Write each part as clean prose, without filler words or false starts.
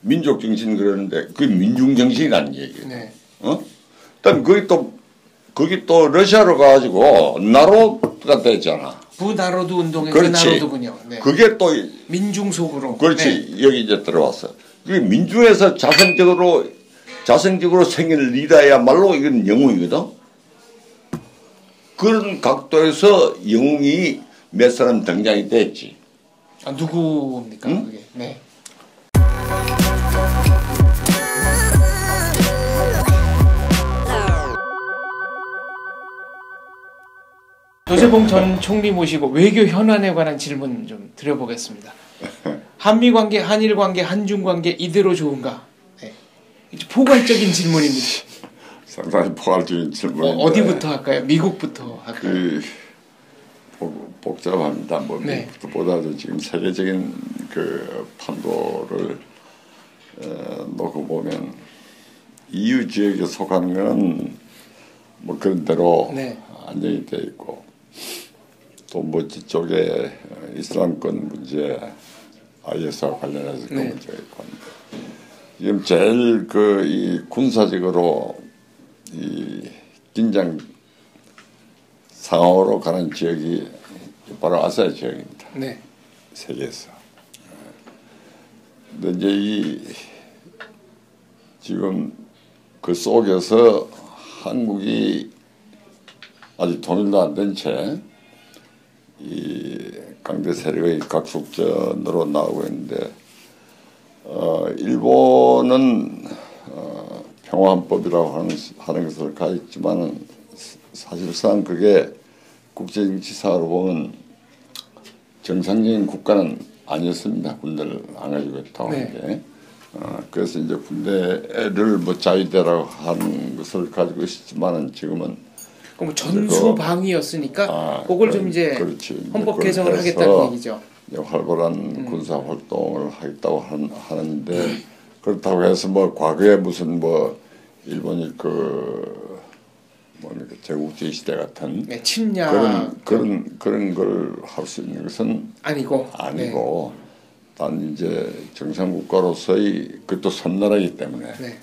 민족 정신 그러는데 그게 민중 정신이라는 얘기예요. 네. 일단 거기 또 러시아로 가가지고 나로가 됐잖아. 부나로드 운동의 그 그렇지. 나로드군요. 네. 그게 또 민중 속으로. 그렇지. 네. 여기 이제 들어왔어. 그게 민중에서 자성적으로 생긴 리더야말로 이건 영웅이거든. 그런 각도에서 영웅이 몇 사람 등장이 됐지. 아, 누구입니까? 응? 그게. 네. 조세봉 전 총리 모시고 외교 현안에 관한 질문 좀 드려보겠습니다. 한미 관계, 한일 관계, 한중 관계 이대로 좋은가? 네. 포괄적인 질문입니다. 상당히 포괄적인 질문인데 어디부터 할까요? 미국부터 할까요? 복잡합니다. 뭐 네. 미국보다도 지금 세계적인 그 판도를 놓고 보면 EU 지역에 속하는 건 뭐 그런 대로 네. 안정이 돼 있고 또 뭐 저쪽에 이슬람권 문제 IS와 관련해서 그 네. 문제가 있고 지금 제일 이 군사적으로 이 긴장 상황으로 가는 지역이 바로 아시아 지역입니다. 네. 세계에서. 근데 이제 지금 그 속에서 한국이 아직 통일도 안 된 채 이 강대 세력의 각축전으로 나오고 있는데 일본은 평화헌법이라고 하는 것을 가졌지만은 사실상 그게 국제정치상으로 보면 정상적인 국가는 아니었습니다. 군대를 안 가지고 있다고 하는 게. 그래서 이제 군대를 뭐 자위대라고 하는 것을 가지고 있었지만은 지금은 그럼 전수방위였으니까 그걸 좀 이제 그렇지. 헌법 개정을 하겠다는 얘기죠. 활발한 군사 활동을 하겠다고 하는데 그렇다고 해서 뭐 과거에 무슨 뭐 일본이 뭡니까 제국주의 시대 같은 네, 침략 그런 걸 할 수 있는 것은 아니고 네. 단 이제 정상국가로서의 그것도 섬나라이기 때문에 네.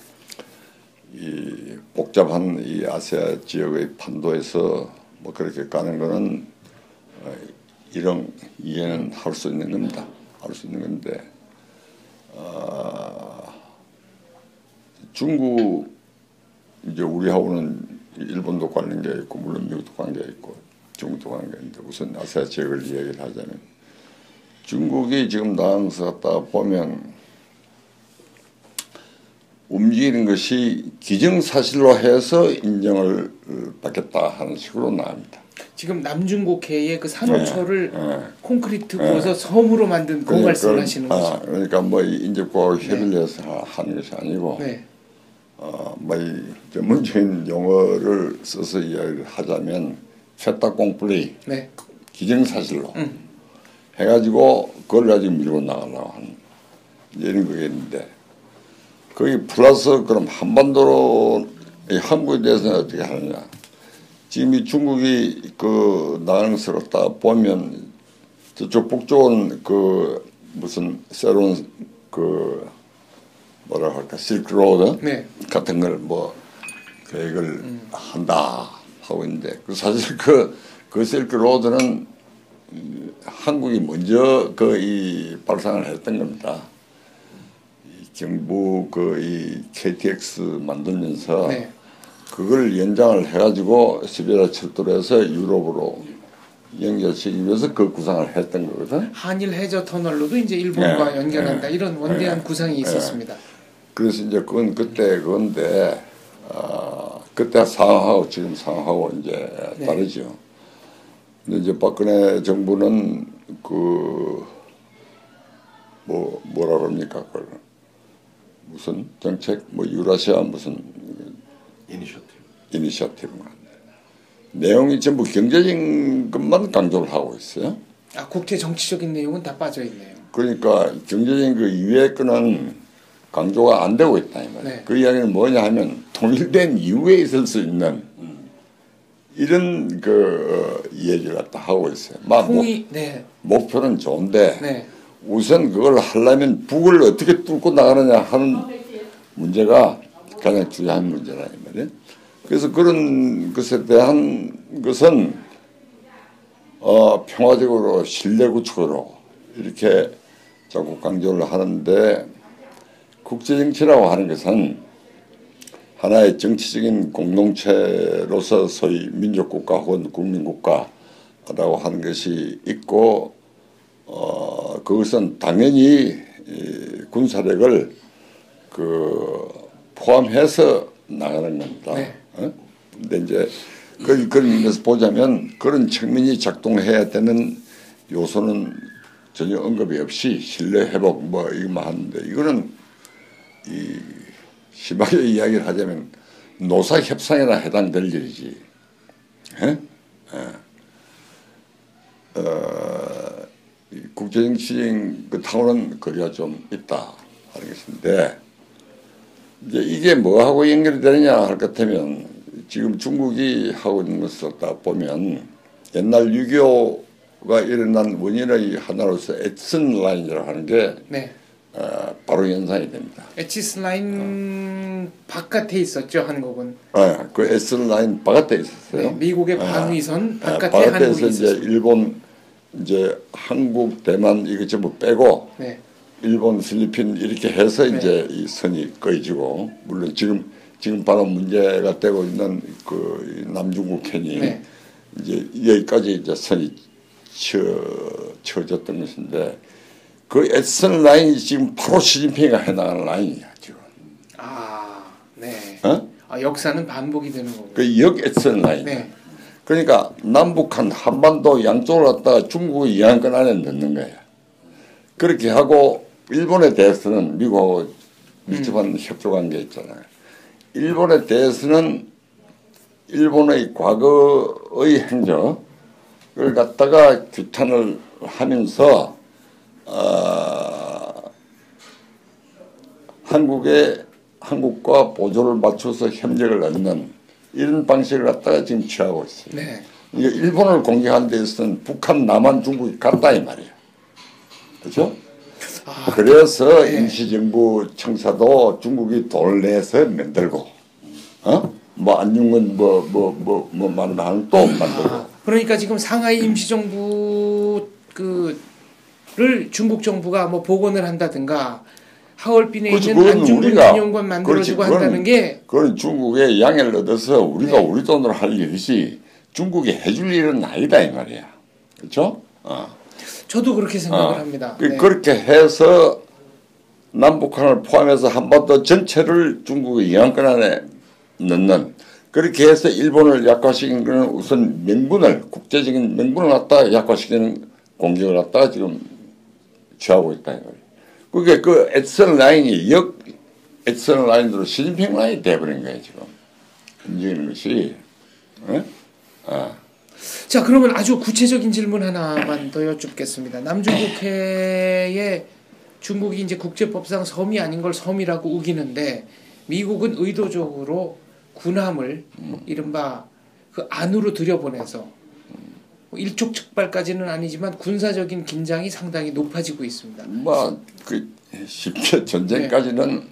이 복잡한 이 아시아 지역의 판도에서 뭐 그렇게 가는 거는 이런 이해는 할 수 있는 겁니다. 할 수 있는 건데 중국 이제 우리하고는 일본도 관계가 있고 물론 미국도 관계가 있고 중국도 관계가 있는데 우선 아시아 지역을 이야기를 하자면 중국이 지금 나와서 갔다 보면 움직이는 것이 기정사실로 해서 인정을 받겠다 하는 식으로 나옵니다. 지금 남중국해의 그 산호초를 콘크리트 부어서 섬으로 만든 그 말씀을 하시는 거죠. 그러니까 뭐 인접과 협의를 해서 하는 것이 아니고 네. 뭐 이 전문적인 용어를 써서 이야기를 하자면 쇠딱공플리 네. 기정사실로 해가지고 그걸 가지고 밀고 나가려고 하는 이런 거겠는데 거기 플러스 그럼 한반도로 한국에 대해서는 어떻게 하느냐. 지금 이 중국이 나가는 것을 갖다 보면 저쪽 북쪽은 무슨 새로운 뭐라 할까 실크로드 네. 같은 걸 뭐 계획을 한다 하고 있는데 사실 그 실크로드는 한국이 먼저 이 발상을 했던 겁니다. 정부 이 KTX 만들면서 네. 그걸 연장을 해가지고 시베리아 철도로 해서 유럽으로 연결시키기 위해서 그 구상을 했던 거거든. 한일 해저 터널로도 이제 일본과 연결한다 이런 원대한 구상이 있었습니다. 그래서 이제 그건 그때 그건데 그때 상황하고 지금 상황하고 이제 다르죠. 근데 이제 박근혜 정부는 뭐라 그럽니까 그걸. 무슨 정책 뭐 유라시아 무슨 이니셔티브가 내용이 전부 경제적인 것만 강조를 하고 있어요. 국제 정치적인 내용은 다 빠져 있네요. 그러니까 경제적인 그 이외의 거는 강조가 안 되고 있다 이 말이에요. 네. 그 이야기는 뭐냐 하면 통일된 이후에 있을 수 있는 이런 얘기를 갖다 하고 있어요. 네. 목표는 좋은데 네. 우선 그걸 하려면 북을 어떻게 뚫고 나가느냐 하는 문제가 가장 중요한 문제라 이 말이에요. 그래서 그런 것에 대한 것은 평화적으로 신뢰 구축으로 이렇게 자꾸 강조를 하는데 국제정치라고 하는 것은 하나의 정치적인 공동체로서 소위 민족국가 혹은 국민국가라고 하는 것이 있고 그것은 당연히 군사력을 포함해서 나가는 겁니다. 네. 근데 이제 그런 의미에서 보자면 그런 측면이 작동해야 되는 요소는 전혀 언급이 없이 신뢰 회복 뭐 이것만 하는데 이거는 심하게 이야기를 하자면 노사 협상에나 해당될 일이지. 국제정치적인 그 타고는 거리가 좀 있다 하는 것인데 이제 이게 뭐하고 연결이 되느냐 할 것 같으면 지금 중국이 하고 있는 것을 딱 보면 옛날 6.25가 일어난 원인의 하나로서 에슨 라인이라고 하는 게 네. 바로 연상이 됩니다. 에치스 라인 바깥에 있었죠, 한국은. 그 에슨 라인 바깥에 있었어요. 네, 미국의 방위선 바깥에 바깥에서 한국이 이제 있었어요. 일본, 이제 한국, 대만 이거 전부 빼고 네. 일본, 필리핀 이렇게 해서 네. 이제 이 선이 꺼지고 물론 지금 바로 문제가 되고 있는 그 남중국해니 네. 이제 여기까지 이제 선이 쳐졌던 것인데 그 에슨 라인이 지금 바로 시진핑이 해나가는 라인이야 지금. 네. 어? 역사는 반복이 되는 거고. 그 역에슨 라인. 네. 그러니까 남북한 한반도 양쪽을 갖다가 중국의 영향권 안에 넣는 거야. 그렇게 하고 일본에 대해서는 미국하고 밀접한 협조관계 있잖아요. 일본에 대해서는 일본의 과거의 행적을 갖다가 규탄을 하면서 한국과 보조를 맞춰서 협력을 얻는 이런 방식을 갖다가 지금 취하고 있어요. 네. 이게 일본을 공격하는 데 있어서는 북한, 남한, 중국이 같다 이 말이에요. 그렇죠? 그래서 네. 임시정부 청사도 중국이 돈을 내서 만들고, 뭐 안중근 말하는 또 만들고. 그러니까 지금 상하이 임시정부 를 중국 정부가 뭐 복원을 한다든가 하얼빈에 그렇지, 있는 그건 안중근 우리가, 기념관 만들어주고 그렇지, 한다는 게 그건 중국의 양해를 얻어서 우리가 네. 우리 돈으로 할 일이지 중국이 해줄 일은 아니다 이 말이야. 그렇죠? 저도 그렇게 생각을 합니다. 네. 그렇게 해서 남북한을 포함해서 한반도 전체를 중국의 영향권 안에 넣는 그렇게 해서 일본을 약화시킨 것은 우선 명분을 국제적인 명분을 갖다가 약화시키는 공격을 갖다가 지금 취하고 있다 이거예요. 그게 그 에디슨 라인이 에디슨 라인으로 시진핑 라인이 돼버린 거예요 지금. 움직이는 것이. 자, 그러면 아주 구체적인 질문 하나만 더 여쭙겠습니다. 남중국해에 중국이 이제 국제법상 섬이 아닌 걸 섬이라고 우기는데 미국은 의도적으로 군함을 이른바 그 안으로 들여보내서 일촉즉발까지는 아니지만 군사적인 긴장이 상당히 높아지고 있습니다. 쉽게 전쟁까지는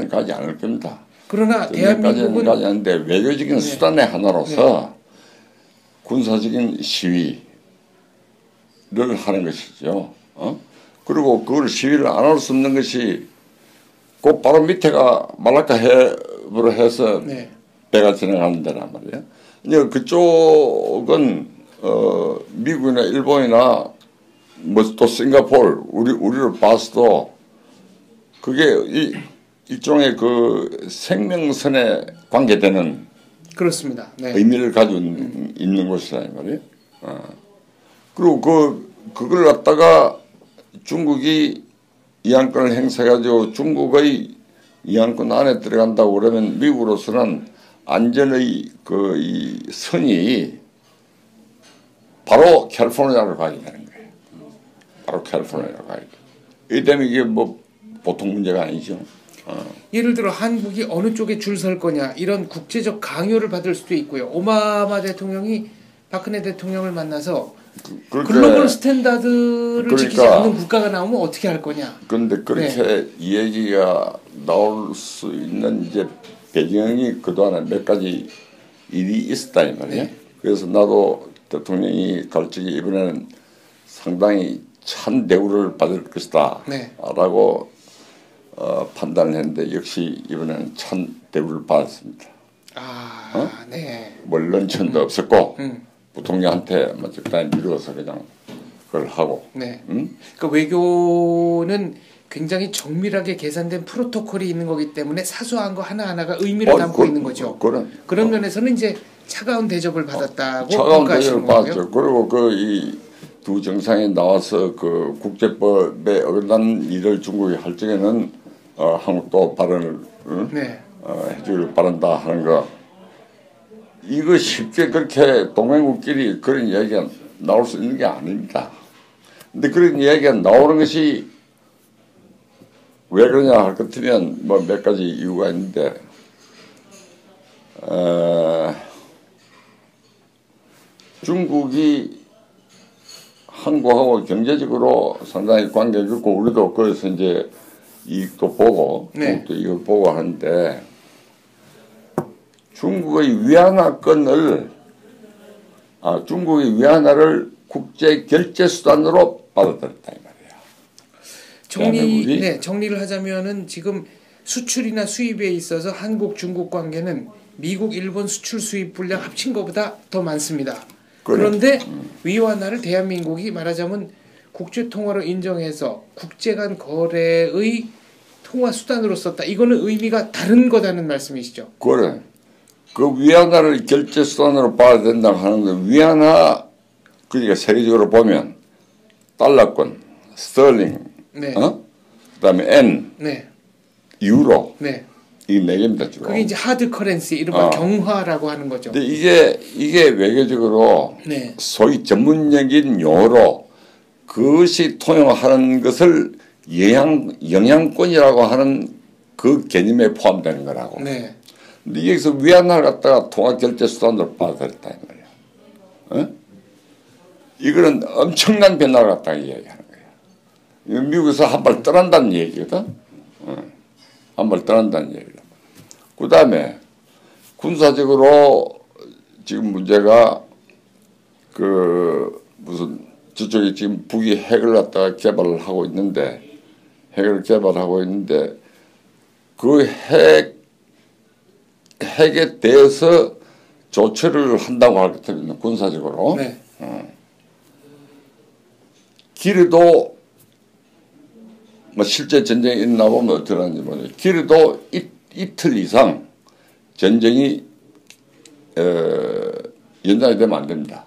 가지 않을 겁니다. 그러나 대한민국은 가지 않는데 외교적인 수단의 하나로서 군사적인 시위를 하는 것이죠. 그리고 그걸 시위를 안 할 수 없는 것이 그 바로 밑에가 말라카 해부로 해서 배가 지나가는 데란 말이에요. 근데 그쪽은 미국이나 일본이나 뭐 또 싱가포르 우리를 봐서도 그게 일종의 그 생명선에 관계되는 그렇습니다. 네. 의미를 가지고 있는 곳이라 말이에요. 그리고 그걸 갖다가 중국이 이항권을 행사해가지고 중국의 이항권 안에 들어간다고 그러면 미국으로서는 안전의 이 선이 바로 캘리포니아로 가게 되는 거예요. 바로 캘리포니아로 가게 돼요. 이 때문에 이게 뭐 보통 문제가 아니죠. 예를 들어 한국이 어느 쪽에 줄 설 거냐 이런 국제적 강요를 받을 수도 있고요. 오바마 대통령이 박근혜 대통령을 만나서 글로벌 스탠다드를 지키지 그러니까, 않는 국가가 나오면 어떻게 할 거냐. 그런데 그렇게 이 얘기가 나올 수 있는 이제 배경이 그동안에 몇 가지 일이 있었다 이 말이에요. 그래서 나도 대통령이 갈증이 이번에는 상당히 찬 대우를 받을 것이다 라고 판단을 했는데 역시 이번에는 찬 대우를 받았습니다. 물론 천도 없었고 부통령한테 적당히 미루어서 그냥 그걸 하고. 그러니까 외교는 굉장히 정밀하게 계산된 프로토콜이 있는 거기 때문에 사소한 거 하나하나가 의미를 담고 있는 거죠. 그런 면에서는 이제 차가운 대접을 받았다고 차가운 대접을 받았죠. 그리고 이 두 정상이 나와서 그 국제법에 어긋난 일을 중국이 할 적에는 한국도 발언을 해주길 바란다 하는 거. 이거 쉽게 그렇게 동맹국끼리 그런 이야기가 나올 수 있는 게 아닙니다. 근데 그런 이야기가 나오는 것이 왜 그러냐 할 것 같으면 뭐 몇 가지 이유가 있는데 중국이 한국하고 경제적으로 상당히 관계가 있고 우리도 거기서 이제 이익도 보고 중국도 이익을 보고 하는데 중국의 위안화권을 중국의 위안화를 국제 결제 수단으로 받아들였다 이 말이야. 정리를 하자면은 지금 수출이나 수입에 있어서 한국 중국 관계는 미국 일본 수출 수입 분량 합친 것보다 더 많습니다. 그런데 위안화를 대한민국이 말하자면 국제 통화로 인정해서 국제 간 거래의 통화 수단으로 썼다. 이거는 의미가 다른 거다는 말씀이시죠? 그래. 그 위안화를 결제 수단으로 봐야 된다고 하는데 위안화 그러니까 세계적으로 보면 달러권, 스털링, 그다음에 엔, 유로, 이 네 개입니다 지금. 그게 이제 하드 커런시 이른바 경화라고 하는 거죠. 근데 이게 외교적으로 소위 전문적인 용어로 그것이 통용하는 것을 영향권이라고 하는 그 개념에 포함되는 거라고. 근데 여기서 위안화를 갖다가 통화 결제 수단으로 받아들였다 이 말이야. 이거는 엄청난 변화를 갖다가 이야기하는 거야. 미국에서 한 발 떠난다는 얘기거든. 한 발 떠난다는 얘기다. 그 다음에 군사적으로 지금 문제가 무슨 저쪽에 지금 북이 핵을 갖다가 개발을 하고 있는데 그 핵에 대해서 조처를 한다고 할 것 같으면 군사적으로 길어도 뭐 실제 전쟁이 있나 보면 어떻게 하는지 모르겠어요. 길어도 이틀 이상 전쟁이 연장이 되면 안 됩니다.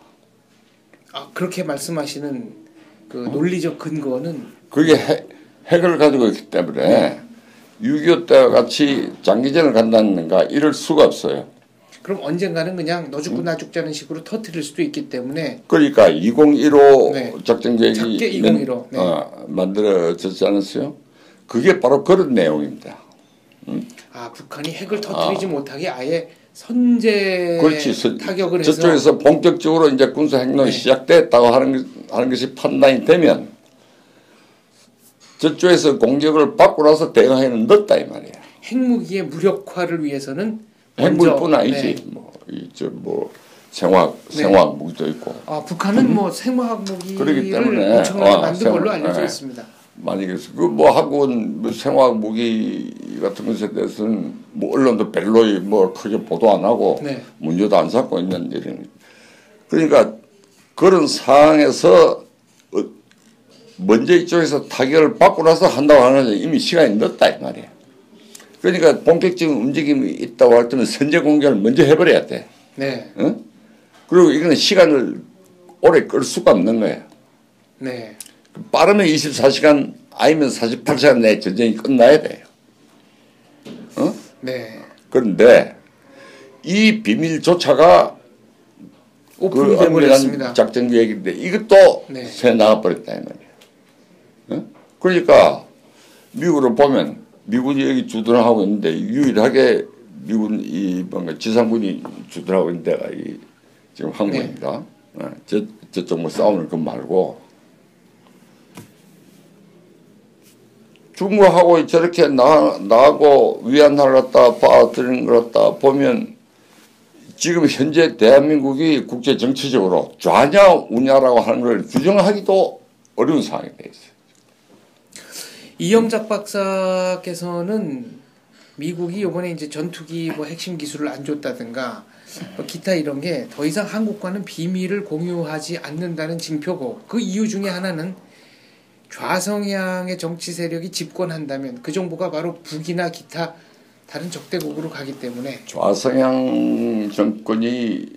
그렇게 말씀하시는 그 논리적 근거는 그게 핵을 가지고 있기 때문에 6.25 때와 같이 장기전을 간다는가 이럴 수가 없어요. 그럼 언젠가는 그냥 너 죽고 나 죽자는 식으로 터뜨릴 수도 있기 때문에 그러니까 2015 작전 계획이 작게 2015 만들어졌지 않았어요? 그게 바로 그런 내용입니다. 북한이 핵을 터뜨리지 못하게 아예 선제 타격을 해서 저쪽에서 본격적으로 이제 군사 행동이 시작됐다고 하는 것이 판단이 되면 저쪽에서 공격을 받고 나서 대응하기는 늦다 이 말이야. 핵무기의 무력화를 위해서는 핵무기뿐 아니지. 생화학 무기도 있고. 북한은 뭐 생화학 무기를 엄청나게 만든 걸로 알려져 있습니다. 많이 그래서 한국은 생화학 무기 같은 것에 대해서는 언론도 별로 크게 보도 안 하고 문제도 안 삼고 있는 일입니다. 그러니까 그런 상황에서 먼저 이쪽에서 타격을 받고 나서 한다고 하는 이미 시간이 늦다 이 말이야. 그러니까 본격적인 움직임이 있다고 할 때는 선제 공격을 먼저 해버려야 돼. 그리고 이거는 시간을 오래 끌 수가 없는 거예요. 빠르면 24시간 아니면 48시간 내에 전쟁이 끝나야 돼요. 그런데 이 비밀조차가 오픈이 되어버렸습니다. 작전 계획인데 이것도 새 나가버렸다 이 말이에요. 그러니까 미국으로 보면 미군이 여기 주둔하고 있는데 유일하게 미군 지상군이 주둔하고 있는 데가 지금 한국입니다. 저쪽 뭐 싸우는 것 말고 중국하고 저렇게 나하고 위안화를 갖다 받아들이는 걸 갖다 보면 지금 현재 대한민국이 국제 정치적으로 좌냐 우냐라고 하는 걸 규정하기도 어려운 상황이 돼 있어요. 이영작 박사께서는 미국이 이번에 이제 전투기 뭐 핵심 기술을 안 줬다든가 뭐 기타 이런 게 더 이상 한국과는 비밀을 공유하지 않는다는 징표고, 그 이유 중에 하나는 좌성향의 정치 세력이 집권한다면 그 정보가 바로 북이나 기타 다른 적대국으로 가기 때문에. 좌성향 정권이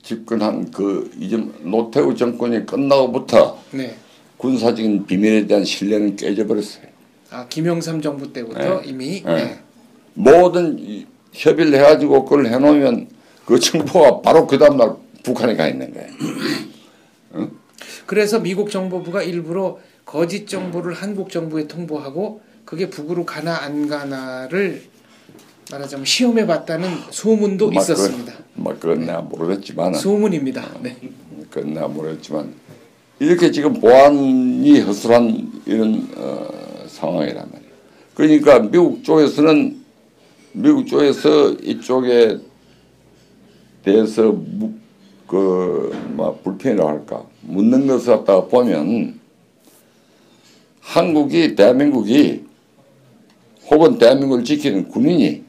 집권한 그 이제 노태우 정권이 끝나고부터 네. 군사적인 비밀에 대한 신뢰는 깨져버렸어요. 아, 김영삼 정부 때부터 네. 이미. 네. 네. 모든 협의를 해가지고 그걸 해놓으면 그 정보가 바로 그 다음날 북한에 가 있는 거예요. 응? 그래서 미국 정보부가 일부러 거짓 정보를 한국 정부에 통보하고 그게 북으로 가나 안 가나를 말하자면 시험해봤다는 소문도 있었습니다. 그건 내가 모르겠지만. 소문입니다. 네. 그건 내가 모르겠지만 이렇게 지금 보안이 허술한 이런 상황이란 말이에요. 그러니까 미국 쪽에서 이쪽에 대해서 불편이라고 할까 묻는 것을 갖다가 보면 대한민국이 혹은 대한민국을 지키는 군인이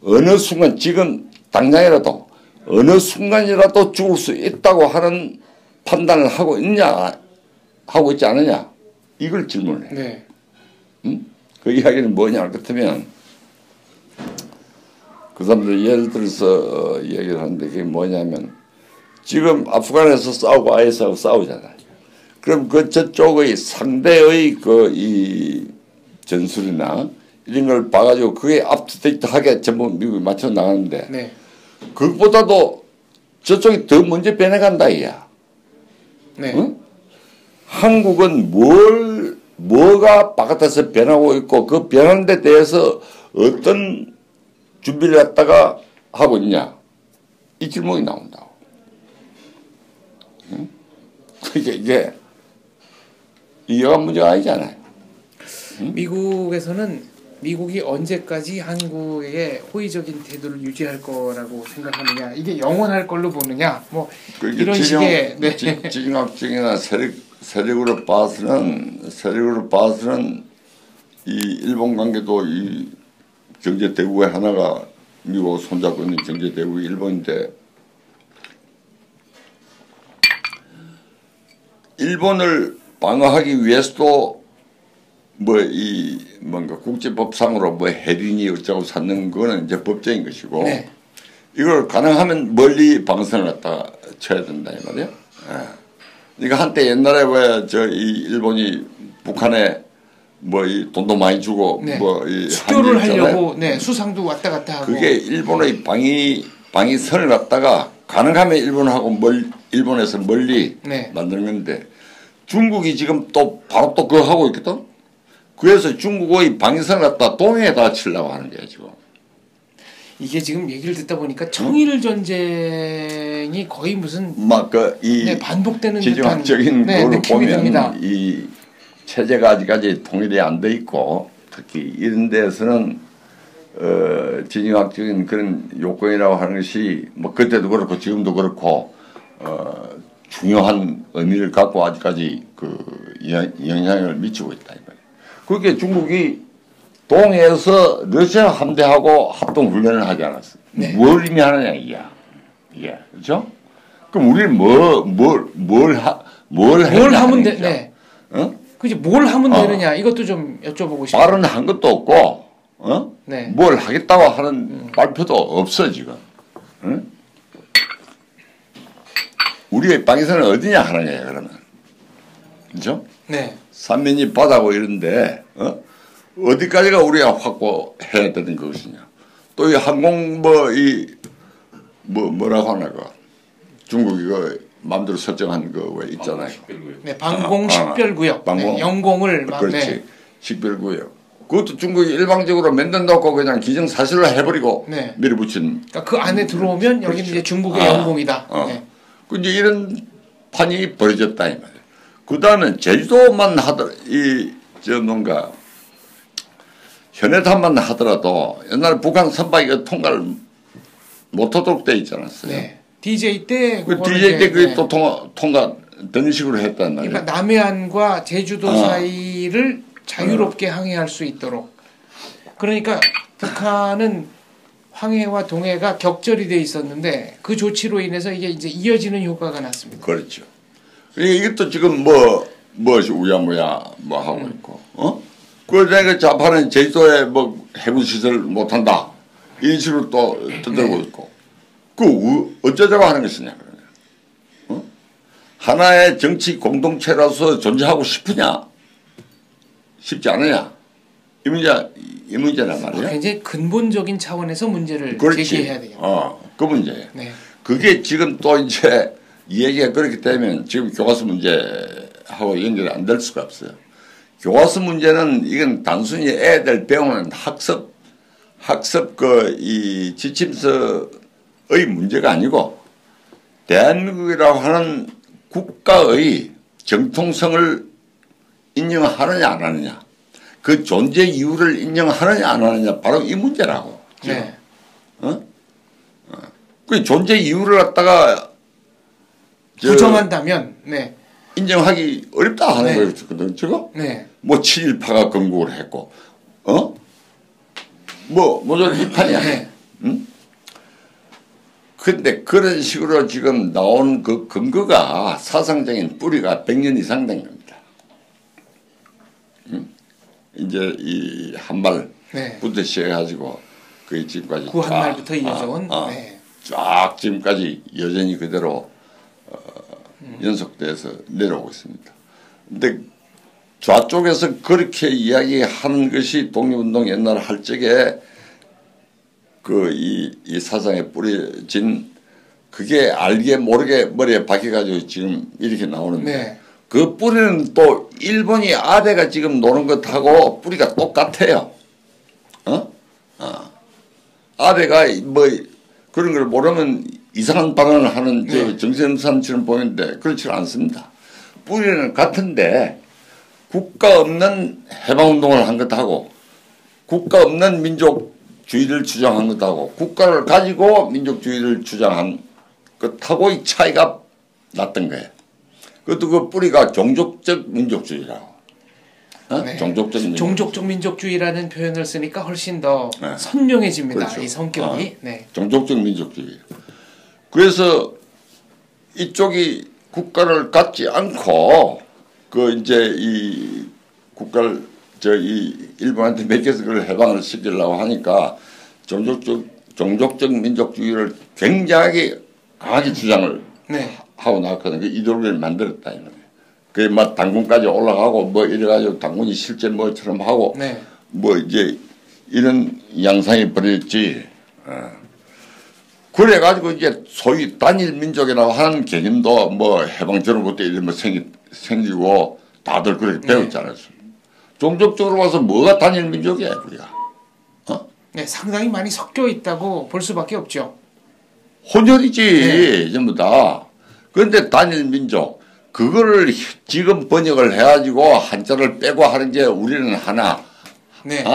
어느 순간 지금 당장이라도 어느 순간이라도 죽을 수 있다고 하는 판단을 하고 있지 않느냐 이걸 질문을 해요. 네. 응? 그 이야기는 뭐냐 그렇다면 그 사람들 예를 들어서 얘기를 하는데 그게 뭐냐면 지금 아프간에서 싸우고 IS하고 싸우잖아요. 그럼 그 저쪽의 상대의 이 전술이나 이런 걸 봐가지고 그게 업투데이트하게 전부 미국이 맞춰 나가는데 네. 그것보다도 저쪽이 더 먼저 변해간다 이야. 네. 응? 한국은 뭐가 바깥에서 변하고 있고 그 변하는 데 대해서 어떤 준비를 갖다가 하고 있냐 이 질문이 나온다고. 응? 이게 이해가 문제가 아니잖아요. 응? 미국이 언제까지 한국에게 호의적인 태도를 유지할 거라고 생각하느냐, 이게 영원할 걸로 보느냐, 뭐 이런 식의 지정학적이나 세력으로 봐서는 이 일본 관계도 이 경제 대국의 하나가 미국 손잡고 있는 경제 대국이 일본인데 일본을 방어하기 위해서도 뭔가 국제법상으로 해린이 어쩌고 찾는 거는 이제 법적인 것이고 네. 이걸 가능하면 멀리 방선을 갖다가 쳐야 된다 이 말이야. 그러니까 한때 옛날에 이 일본이 북한에 이 돈도 많이 주고 네. 수교를 하려고 수상도 왔다 갔다 하고 그게 일본의 방위선을 갖다가 가능하면 일본에서 멀리 만드는 건데 중국이 지금 바로 그거 하고 있거든. 그래서 중국의 방위선을 갖다 동해에다 치려고 하는 거야 지금. 이게 지금 얘기를 듣다 보니까 청일 전쟁이 거의 무슨 반복되는 지정학적인 걸 보면 듭니다. 이 체제가 아직까지 통일이 안 돼 있고 특히 이런 데에서는 지정학적인 그런 요건이라고 하는 것이 그때도 그렇고 지금도 그렇고 중요한 의미를 갖고 아직까지 영향을 미치고 있다 이 말이에요. 그렇게 중국이 동해에서 러시아 함대하고 합동 훈련을 하지 않았어. 네. 뭘 의미하느냐 이게. 그렇죠? 그럼 우리는 뭘 하면 돼? 네. 어? 그지 뭘 하면 되느냐 이것도 좀 여쭤보고 싶어요. 말은 한 것도 없고, 네. 뭘 하겠다고 하는 발표도 없어 지금. 응? 우리의 방위선은 어디냐 하는 거야 그러면. 그렇죠? 네. 삼면이 바다고 이런데 어디까지가 우리가 확보해야 되는 것이냐. 또 이 항공 뭐라고 하나 중국이 마음대로 설정한 거 왜 있잖아요. 네, 방공 식별구역. 영공을 그렇지. 식별구역. 그것도 중국이 일방적으로 만들어놓고 그냥 기정사실로 해버리고 밀어붙인. 그러니까 그 안에 들어오면 여기는 이제 중국의 영공이다. 네. 그 이제 이런 판이 벌어졌다 이 말이에요. 그 다음에 제주도만 하더라 저 뭔가 현해탄만 하더라도 옛날에 북한 선박이 통과를 못하도록 돼 있지 않았어요. 네. DJ 때 그 DJ 때 그게 네. 또 통과 되는 식으로 했단 말이에요. 그러니까 남해안과 제주도 사이를 자유롭게 항해할 수 있도록. 그러니까 북한은 황해와 동해가 격절이 돼 있었는데 그 조치로 인해서 이게 이제 이어지는 효과가 났습니다. 그렇죠. 이것도 지금 우야무야 하고 있고, 그러니까 자파는 제주도에 해군 시설 못한다 이런 식으로 또 떠들고 있고, 어쩌자고 하는 것이냐 그러냐. 하나의 정치 공동체로서 존재하고 싶으냐, 쉽지 않으냐 이 문제란 말이에요. 굉장히 근본적인 차원에서 문제를 그렇지. 제기해야 되겠네요. 그 문제예요. 네. 그게 지금 또 이제 이야기가 그렇기 때문에 지금 교과서 문제하고 연결이 안 될 수가 없어요. 교과서 문제는 이건 단순히 애들 배우는 학습 이 지침서의 문제가 아니고 대한민국이라고 하는 국가의 정통성을 인정하느냐 안 하느냐, 그 존재 이유를 인정하느냐 안 하느냐, 바로 이 문제라고. 네. 그 존재 이유를 갖다가 부정한다면, 네. 인정하기 어렵다 하는 네. 거였거든, 지금? 네. 7.18가 건국을 했고, 저런 이 판이야. 네. 응? 근데 그런 식으로 지금 나온 그 근거가 사상적인 뿌리가 100년 이상 된 겁니다. 응? 이제 이 한말부터 네. 시작해가지고 그 지금까지 구한말부터 이어져온 네. 쫙 지금까지 여전히 그대로 연속돼서 내려오고 있습니다. 근데 좌쪽에서 그렇게 이야기하는 것이 독립운동 옛날 할 적에 이 사상에 뿌려진 그게 알게 모르게 머리에 박혀가지고 지금 이렇게 나오는데 네. 그 뿌리는 또 일본이 아베가 지금 노는 것하고 뿌리가 똑같아요. 아베가 그런 걸 모르면 이상한 발언을 하는 저 정세현사처럼 보이는데 그렇지 않습니다. 뿌리는 같은데 국가 없는 해방운동을 한 것하고 국가 없는 민족주의를 주장한 것하고 국가를 가지고 민족주의를 주장한 것하고의 차이가 났던 거예요. 그것도 그 뿌리가 종족적 민족주의라고. 네. 종족적 민족주의라는 표현을 쓰니까 훨씬 더 네. 선명해집니다. 그렇죠. 이 성격이. 네. 종족적 민족주의. 그래서 이쪽이 국가를 갖지 않고 이 국가를 이 일본한테 맡겨서 그걸 해방을 시키려고 하니까 종족적 민족주의를 굉장히 강하게 주장을 네. 하고 나왔거든요. 그 이데올로기를 만들었다 이 말이에요. 그게 막 당군까지 올라가고 이래가지고 당군이 실제 뭐처럼 하고 네. 이제 이런 양상이 벌어졌지. 그래가지고 이제 소위 단일 민족이라고 하는 개념도 해방 전후부터 이런 생기고 다들 그렇게 배웠잖아요. 종족적으로 봐서 뭐가 단일 민족이야 우리가. 네, 상당히 많이 섞여 있다고 볼 수밖에 없죠. 혼혈이지 네. 전부 다. 그런데 단일 민족 그거를 지금 번역을 해가지고 한자를 빼고 하는 게 우리는 하나. 네.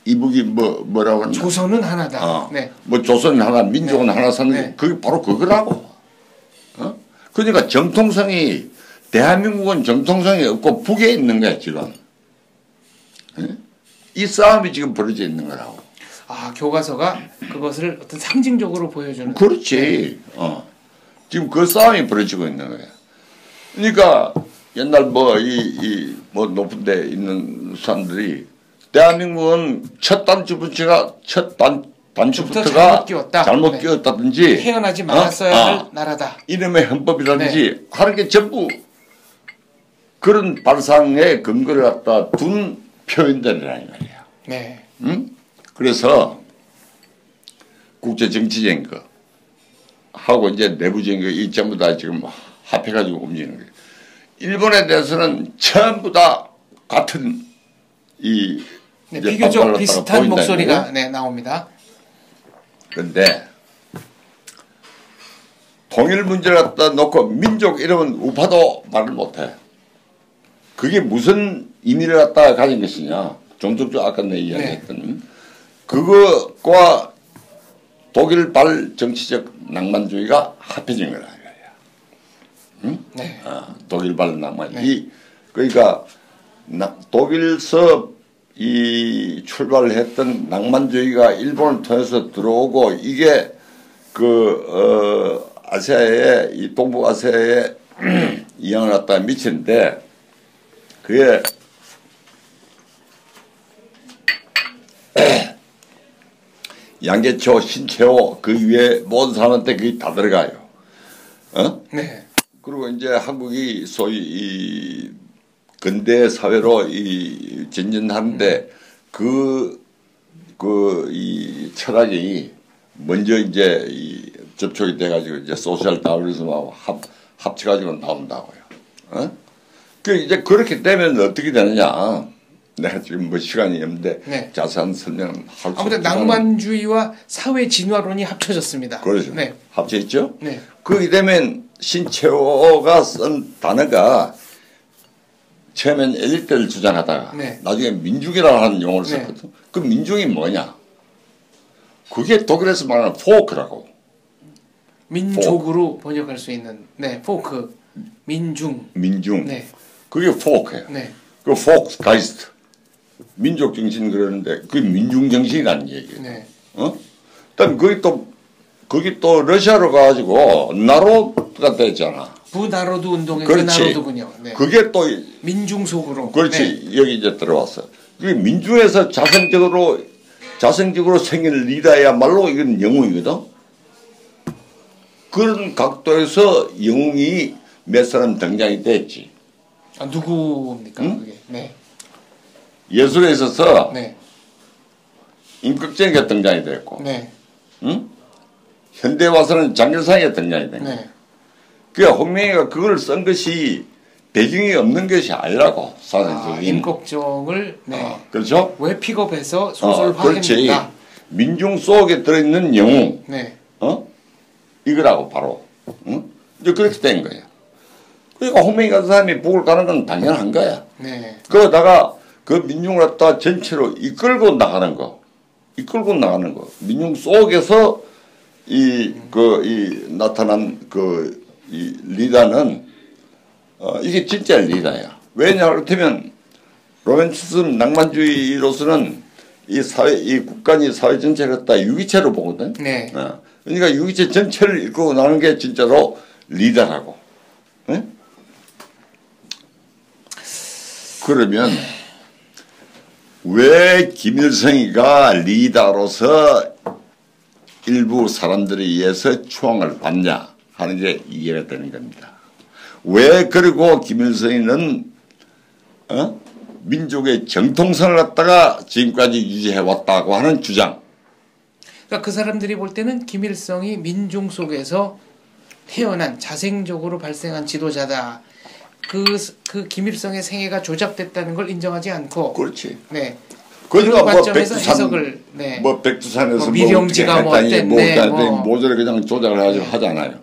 이북이 뭐라고 하나? 조선은 하나다. 네. 조선은 하나, 민족은 하나 사는 게 네. 그게 바로 그거라고. 그러니까 정통성이 대한민국은 정통성이 없고 북에 있는 거야 지금. 이 싸움이 지금 벌어져 있는 거라고. 교과서가 그것을 어떤 상징적으로 보여주는. 그렇지. 지금 그 싸움이 벌어지고 있는 거야. 그러니까 옛날 높은 데 있는 사람들이 대한민국은 첫 단추부터가 잘못 네. 끼웠다든지 태어나지 말았어야 할 나라다. 이름의 헌법이라든지 하는 게 전부 그런 발상의 근거를 갖다 둔 표현들이라는 말이야. 네. 그래서 국제정치적인 거 하고 이제 내부적인 거 이 전부 다 지금 합해가지고 움직이는 거예요. 일본에 대해서는 전부 다 같은 네, 비교적 비슷한 목소리가 나옵니다. 그런데 통일 문제를 갖다 놓고 민족 이러면 우파도 말을 못해. 그게 무슨 의미를 갖다가 가진 것이냐. 종족적 아까 내 이야기했던 그것과 독일발 정치적 낭만주의가 합해진 거라 이거야. 응? 네. 독일발 낭만. 네. 그러니까 독일서 이 출발을 했던 낭만주의가 일본을 통해서 들어오고 이게 아시아에 이 동북아시아에 영향을 갖다 미치는데 그게 양계초, 신채호 그 위에 모든 사람한테 그게 다 들어가요. 네. 그리고 이제 한국이 소위 이 근대 사회로 이 전진하는데 이 철학이 먼저 이제 이 접촉이 돼가지고 이제 소셜 다우니즘하고 합쳐가지고 나온다고요. 이제 그렇게 되면 어떻게 되느냐. 내가 지금 뭐 시간이 없는데 네. 자세한 설명은 할 수 아무튼 낭만주의와 사회 진화론이 합쳐졌습니다. 그렇죠. 네. 합쳐 있죠. 네. 그렇게 되면 신채호가 쓴 단어가 처음엔 엘리트를 주장하다가 네. 나중에 민중이라고 하는 용어를 네. 썼거든. 그 민중이 뭐냐? 그게 독일에서 말하는 포크라고. 민족으로 번역할 수 있는 포크 민중. 네. 그게 포크예요. 네. 그 포크 가이스트. 민족 정신 그러는데 그게 민중 정신이라는 얘기예요. 네. 그다음 거기 또 러시아로 가가지고 나로가 됐잖아. 부나로드 운동의 그렇지. 그 나로드군요. 네. 그게 또 민중 속으로. 그렇지. 여기 이제 들어왔어. 그게 민중에서 자성적으로 생긴 리더야말로 이건 영웅이거든. 그런 각도에서 영웅이 몇 사람 등장이 됐지. 누구입니까? 응? 그게. 네. 예술에 있어서 네. 임꺽정이가 등장이 됐고, 네. 응? 현대 와서는 장렬상이가 등장이 된 거야. 네. 그러니까 홍명이가 그걸 쓴 것이 배경이 없는 것이 아니라고 사실적인. 임꺽정을 그렇죠? 왜 픽업해서 소설화했는가? 그렇지. 민중 속에 들어있는 영웅. 네. 이거라고 바로. 응? 이제 그렇게 된 거야. 그러니까 홍명이 같은 사람이 북을 가는 건 당연한 거야. 네. 그러다가 그 민중을 갖다 전체로 이끌고 나가는 거. 민중 속에서 나타난 이 리더는 이게 진짜 리더야. 왜냐 그렇다면 로맨티즘 낭만주의로서는 이 국가니 사회 전체를 갖다 유기체로 보거든. 네. 그러니까 유기체 전체를 이끌고 나가는 게 진짜로 리더라고. 네? 그러면 왜 김일성이가 리더로서 일부 사람들에 의해서 추앙을 받냐 하는 게 이해가 되는 겁니다. 왜 그리고 김일성이는 민족의 정통성을 갖다가 지금까지 유지해왔다고 하는 주장. 그러니까 그 사람들이 볼 때는 김일성이 민중 속에서 태어난 자생적으로 발생한 지도자다. 그 김일성의 생애가 조작됐다는 걸 인정하지 않고. 그렇지. 네. 그러니까 그 관점에서 해석을 백두산에서 미령지가 모조리 그냥 조작을 해가지고 하잖아요.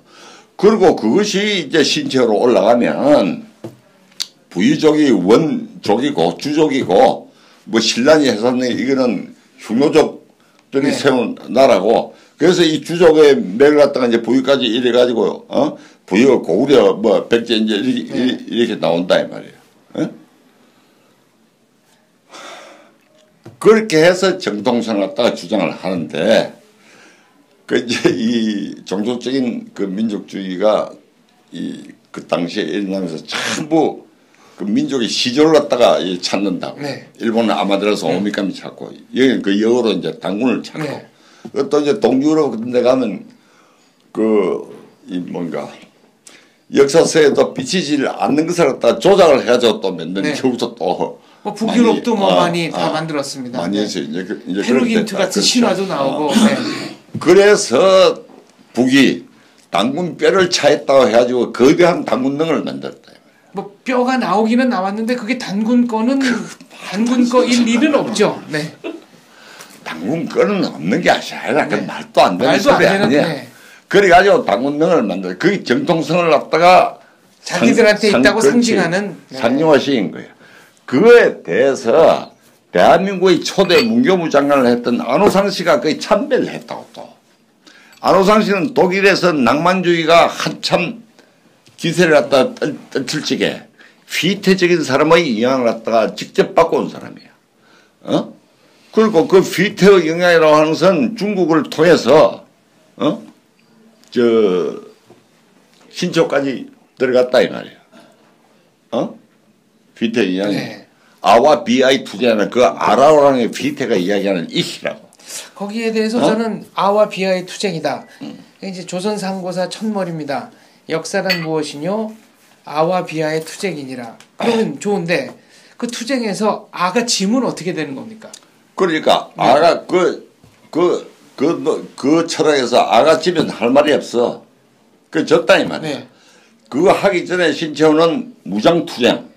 그리고 그것이 이제 신체로 올라가면 부유족이 원족이고 주족이고 뭐 신라니 해산이 이거는 흉노족들이 세운 나라고 그래서 이 주족의 맥을 갖다가 이제 부유까지 이래가지고 부유가 고구려 뭐 백제 이제 이렇게 나온다 이 말이에요. 그렇게 해서 정통성을 갖다가 주장을 하는데 그 이제 이 종족적인 그 민족주의가 그 당시에 일어나면서 전부 그 민족의 시조를 갖다가 찾는다고. 네. 일본은 아마데라서 오미카미 찾고 여기는 그 영어로 이제 당군을 찾고. 네. 또 이제 동유럽 같은 데 가면 뭔가 역사서에도 비치지를 않는 것을 갖다가 조작을 해가지고 또 만든 경우도 또 북유럽도 많이 다 만들었습니다. 많이 했어요. 이제 페루긴트 같은 신화도 나오고. 그래서 북이 당군 뼈를 차했다고 해가지고 거대한 당군능을 만들었다. 뭐 뼈가 나오기는 나왔는데 그게 단군 거는 단군 거일 일은 없죠. 네. 당군 거는 없는 게 아니라 그 말도 안 되는 소리 아니야. 그래가지고 당군능을 만들어. 그 정통성을 갖다가 자기들한테 있다고 상징하는 네. 상징화시킨 거예요. 그거에 대해서 대한민국의 초대 문교부 장관을 했던 안호상 씨가 거의 참배를 했다고 또. 안호상 씨는 독일에서 낭만주의가 한참 기세를 갖다가 떨칠 적에 피태적인 사람의 영향을 갖다가 직접 받고 온 사람이에요. 그리고 그 피태의 영향이라고 하는 것은 중국을 통해서 신초까지 들어갔다 이 말이에요. 피태의 영향이. 네. 아와 비아의 투쟁하는 그 아라오라는 게 피태가 이야기하는 이시라고. 거기에 대해서 저는 아와 비아의 투쟁이다. 이제 조선 상고사 첫머리입니다. 역사란 무엇이뇨? 아와 비아의 투쟁이니라. 그러면 좋은데 그 투쟁에서 아가 지면 어떻게 되는 겁니까? 그러니까 아가 그 철학에서 아가 지면 할 말이 없어. 그 졌다 이 말이야. 네. 그거 하기 전에 신채호는 무장 투쟁,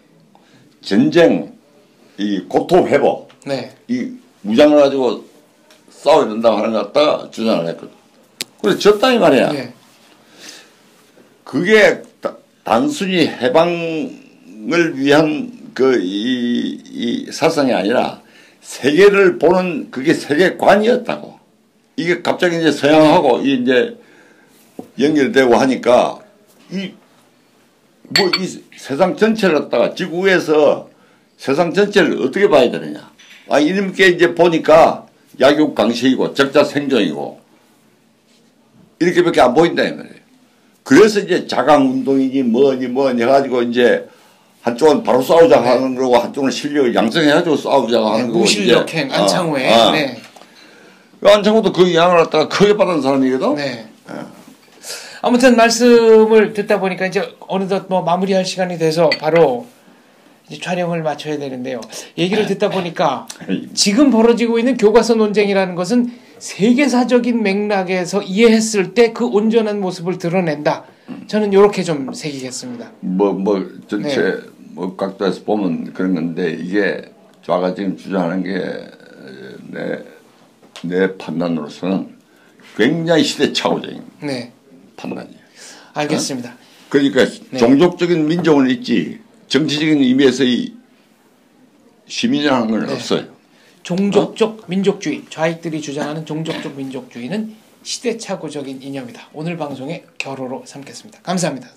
전쟁, 이 고토 회복, 네. 이 무장을 가지고 싸워야 된다고 하는 것 갖다가 주장을 했거든. 그래서 졌다 이 말이야. 네. 그게 단순히 해방을 위한 이 사상이 아니라 세계를 보는 그게 세계관이었다고. 이게 갑자기 이제 서양하고 이제 연결되고 하니까 이 세상 전체를 갖다가 지구에서 세상 전체를 어떻게 봐야 되느냐. 이렇게 이제 보니까 약육강식이고 적자 생존이고 이렇게밖에 안 보인다 이 말이에요. 그래서 이제 자강운동이니 뭐니 해가지고 이제 한쪽은 바로 싸우자 하는 거고 한쪽은 실력을 양성해가지고 싸우자 하는 거고. 무실력행 안창호의. 네. 안창호도 그 영향을 갖다가 크게 받은 사람이거든. 네. 아무튼 말씀을 듣다 보니까 이제 어느덧 뭐 마무리할 시간이 돼서 바로 이제 촬영을 마쳐야 되는데요. 얘기를 듣다 보니까 지금 벌어지고 있는 교과서 논쟁이라는 것은 세계사적인 맥락에서 이해했을 때 그 온전한 모습을 드러낸다. 저는 이렇게 좀 새기겠습니다. 전체 네. 각도에서 보면 그런 건데 이게 좌가 지금 주장하는 게 내 판단으로서는 굉장히 시대착오적인 네. 판단이에요. 알겠습니다. 그러니까 네. 종족적인 민족은 있지 정치적인 의미에서의 시민이라는 건 없어요. 종족적 민족주의, 좌익들이 주장하는 종족적 민족주의는 시대착오적인 이념이다. 오늘 방송의 결호로 삼겠습니다. 감사합니다.